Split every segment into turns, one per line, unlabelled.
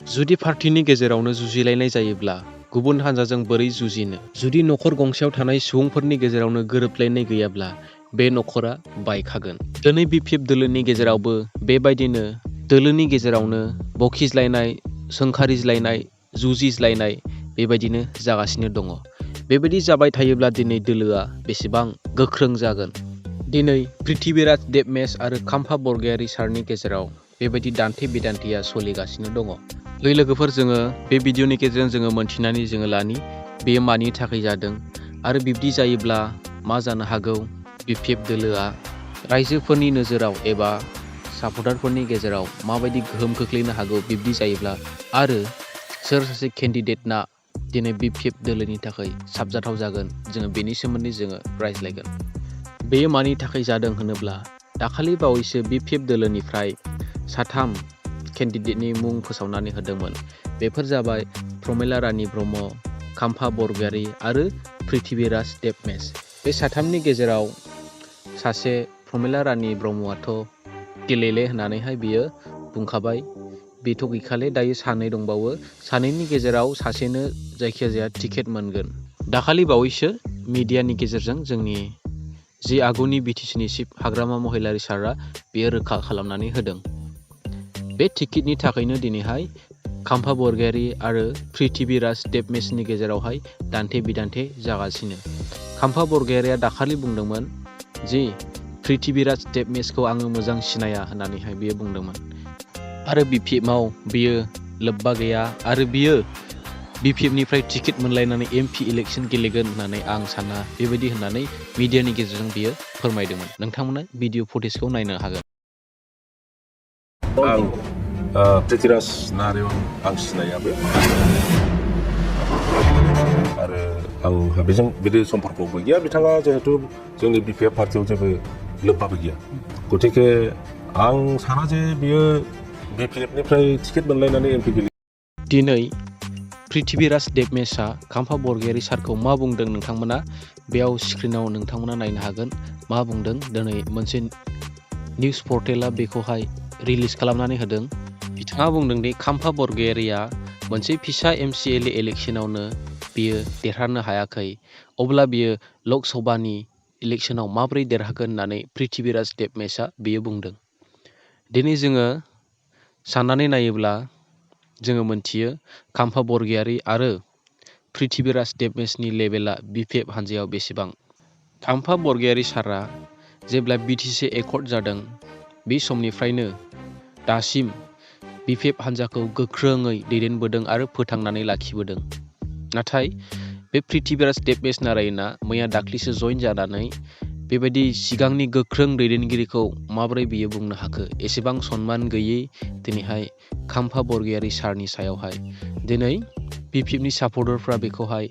जुदि पार्टिनि गेजेरावनो जुजिलायनाय जायोब्ला गुबुन हानजाजों बोरै जुजिनो? जुदि नखर गंसेयाव थानाय सुबुंफोरनि गेजेरावनो गोरोबलायनाय गैयाब्ला बे नखरा बायखागोन। दिनै BPF दोलोनि गेजेरावबो बेबायदिनो दोलोनि गेजेरावनो बखिज्लायनाय, सोंखारिज्लायनाय, जुजिज्लायनाय बेबायदिनो जागासिनो दङ। बेबायदि जाबाय थायोब्ला दिनै दोलोआ बेसेबां गोख्रों जागोन। दिनै पृथ्वीराज देबमेस आरो खाम्फा बरगयारी सारनि गेजेराव बेबायदि दान्थे बिदान्थेया सोलिगासिनो दङ। लोगोफोर, जोङो बे भिडिअनि गेजेरजों जोङो मोनथिनानै जोङो लानि बेयो मानि थाखाय जादों आरो बिब्दि जायोब्ला मा जानो हागौ। BPF दोलोआ रायजोफोरनि नोजोराव एबा सापर्टारफोरनि गेजेराव माबायदि गोहोम खोख्लैनो हागौ बिब्दि जायोब्ला, आरो सोर सासे केन्डिडेटना दिनै BPF दोलोनि थाखाय साबजाथाव जागोन, जोङो बेनि सोमोन्दै जोङो रायज्लायगोन। बेयो मानि थाखाय जादों होनोब्ला दाखालि बावैसो BPF दोलोनिफ्राय 3 केन्डिडेटनि मुं फोसावनानै होदोंमोन। बेफोर जाबाय प्रमिला रानि ब्रह्म, खाम्फा बरगयारी आरो पृथ्वीराज देबमेस। बे 3नि गेजेराव सासे प्रमिला रानि ब्रह्मआथ' गेलेले होननानैहाय बियो बुंखाबाय। बेथ' गैखाले, दायो 2 दंबावो। 2नि गेजेराव सासेनो जायखिजाया टिकेट मोनगोन। दाखालि बावैसो मिडियानि गेजेरजों जोंनि जि आगुनि BTCनि चिफ हाग्रामा महिलारी सारआ बेयो रोखा खालामनानै होदों। बे टिकेटनि थाखायनो दिनैहाय खाम्फा बरगयारी आरो पृथ्वीराज देबमेसनि गेजेरावहाय दान्थे बिदान्थे जागासिनो। खाम्फा बरगयारीया दाखालि बुंदोंमोन जि पृथ्वीराज देबमेसखौ आङो मोजां सिनाया होननानैहाय बियो बुंदोंमोन। आरो BPFआव बियो लोब्बा गैया आरो बियो BPFनिफ्राय टिकेट मोनलायनानै MP इलेक्सन गेलेगोन होननानै आं साना, बेबायदि होननानै मिडियानि गेजेरजों बियो फोरमायदोंमोन। नोंथांमोना भिडिअ फुटेजखौ नायनो हागोन।
आं पृथ्वीराज नारियाव आं सिनायाबो आरो आंहा बेजों बिदि सम्पर्कबो गैया। बिथाङा जिहेतु जोंनि BPF पार्टियाव जेबो लोब्बाबो गैया, गतिके आं साना जे बियो BPFनिफ्राय टिकेट मोनलायनानै MP गेलेयो।
दिनै पृथ्वीराज देबमेसआ खाम्फा बरगयारी सारखौ मा बुंदों नोंथांमोना बेयाव स्क्रिनाव नोंथांमोना नायनो हागोन। मा बुंदों? दिनै मोनसे निउस पर्टेला बेखौहाय रिलिज खालामनानै होदों। बिथाङा बुंदों दि खाम्फा बरगयारीया मोनसे फिसा MCLA इलेक्सनावनो बियो देरहानो हायाखै, अब्ला बियो लक सभानि इलेक्सनाव माबोरै देरहागोन होननानै पृथ्वीराज देबमेसआ बियो बुंदों। दिनै जोङो साननानै नायोब्ला जोङो मोनथियो खाम्फा बरगयारी आरो पृथ्वीराज देबमेसनि लेभेला BPF हानजायाव बेसेबां। खाम्फा बरगयारी सारआ जेब्ला BTC एकर्ड जादों बे समनिफ्रायनो दासिम BPF हानजाखौ गोख्रोङै दैदेनबोदों आरो फोथांनानै लाखिबोदों। नाथाय बे पृथ्वीराज देबमेस नारायणआ मैया दाख्लिसो जइन जानानै बेबायदि सिगांनि गोख्रों दैदेनगिरिखौ माबोरै बियो बुंनो हाखो? एसेबां सनमान गैयै दिनैहाय खाम्फा बरगयारी सारनि सायावहाय दिनै BPFनि सापर्टारफ्रा बेखौहाय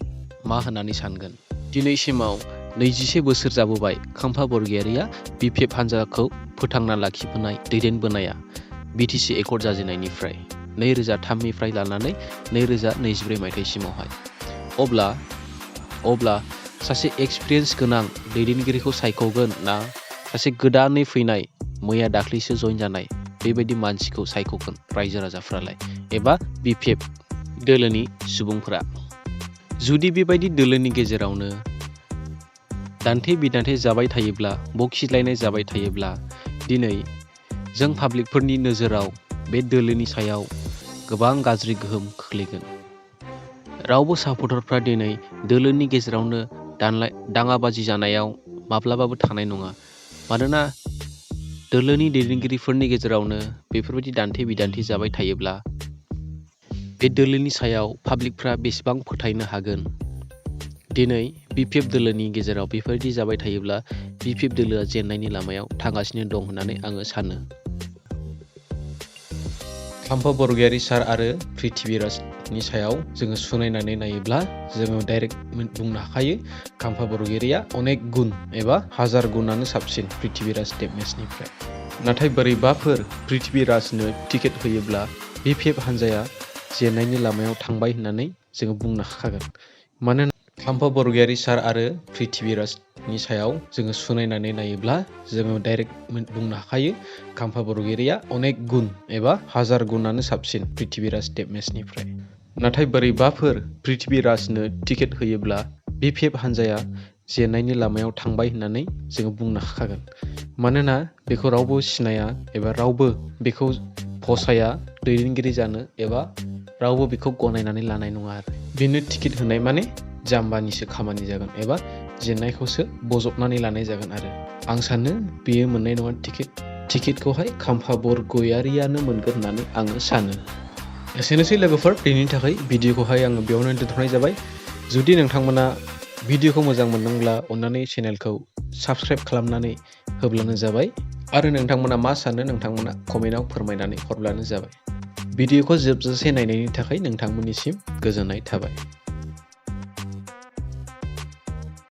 मा होननानै सानगोन? दिनैसिमाव 21 बोसोर जाबोबाय खाम्फा बरगयारीया BPF हानजाखौ फोथांना लाखिबोनाय, दैदेनबोनाया BTC एकर्ड जाजेननायनिफ्राय 2003निफ्राय लानानै 2024 मायथाइसिमावहाय। अब्ला सासे एक्सपिरियेन्स गोनां दैदेनगिरिखौ सायख'गोन ना सासे गोदानै फैनाय मैया दाख्लैसो जइन जानाय बेबायदि मानसिखौ सायख'गोन रायजो राजाफ्रालाय एबा BPF दोलोनि सुबुंफोरा? जुदि बेबायदि दोलोनि गेजेरावनो दान्थे बिदान्थे जाबाय थायोब्ला, बखिज्लायनाय जाबाय थायोब्ला दिनै जों पाब्लिकफोरनि नोजोराव बे दोलोनि सायाव गोबां गाज्रि गोहोम खोख्लैगोन। रावबो सापर्टारफ्रा दिनै दोलोनि गेजेरावनो दाङाबाजि जानायाव माब्लाबाबो थानाय नङा। मानोना दोलोनि दैदेनगिरिफोरनि गेजेरावनो बेफोरबायदि दान्थे बिदान्थे जाबाय थायोब्ला बे दोलोनि सायाव पाब्लिकफ्रा बेसेबां फोथायनो हागोन? दिनै BPF दोलोनि गेजेराव बेफोरबायदि जाबाय थायोब्ला BPF दोलोआ जेननायनि लामायाव थांगासिनो दं होननानै आङो सानो। खाम्फा बरगयारी सार आरो पृथ्वीराजनि सायाव जोङो सुनायनानै नायोब्ला जोङो डाइरेक्ट बुंनो हाखायो खाम्फा बरगयारीया अनेक गुन एबा 1000 गुनानो साबसिन पृथ्वीराज देबमेसनिफ्राय। नाथाय बोरैबाफोर पृथ्वीराजनो टिकेट होयोब्ला BPF हानजाया जेननायनि लामायाव थांबाय होननानै जोङो बुंनो हाखागोन। मानोना खाम्फा बरगयारी सार आरो पृथ्वीराज नि सायाव जोङो सुनायनानै नायोब्ला जोङो डाइरेक्ट बुंनो हाखायो खाम्फा बरगिरिया अनेक गुन एबा हाजार गुनानो साबसिन पृथ्वीराज देबमेसनिफ्राय। नाथाय बोरैबाफोर पृथ्वीराजनो टिकेट होयोब्ला BPF हानजाया जेननायनि लामायाव थांबाय होननानै जोङो बुंनो हाखागोन। मानोना बेखौ रावबो सिनाया एबा रावबो बेखौ फसाया दैदेनगिरि जानो एबा रावबो बेखौ गनायनानै लानाय नङा आरो। बेनो टिकेट होनाय माने जाम्बानिसो खामानि जागोन एबा जेननायखौसो बजबनानै लानाय जागोन आरो। आं सानो बेयो मोननाय नङा टिकेटखौहाय खाम्फा बरगयारियानो मोनगोन होननानै आङो सानो। एसेनोसै लोगोफोर, दिनैनि थाखाय भिडिअखौहाय आङो बेयावनो दोनथ'नाय जाबाय। जुदि नोंथांमोना भिडिअखौ मोजां मोनदोंब्ला अन्नानै चेनेलखौ साबस्क्राइब खालामनानै होब्लानो जाबाय आरो नोंथांमोना मा सानो नोंथांमोना कमेन्टआव फोरमायनानै हरब्लानो जाबाय। भिडिअखौ जोबजासे नायनायनि थाखाय नोंथांमोननिसिम गोजोननाय थाबाय।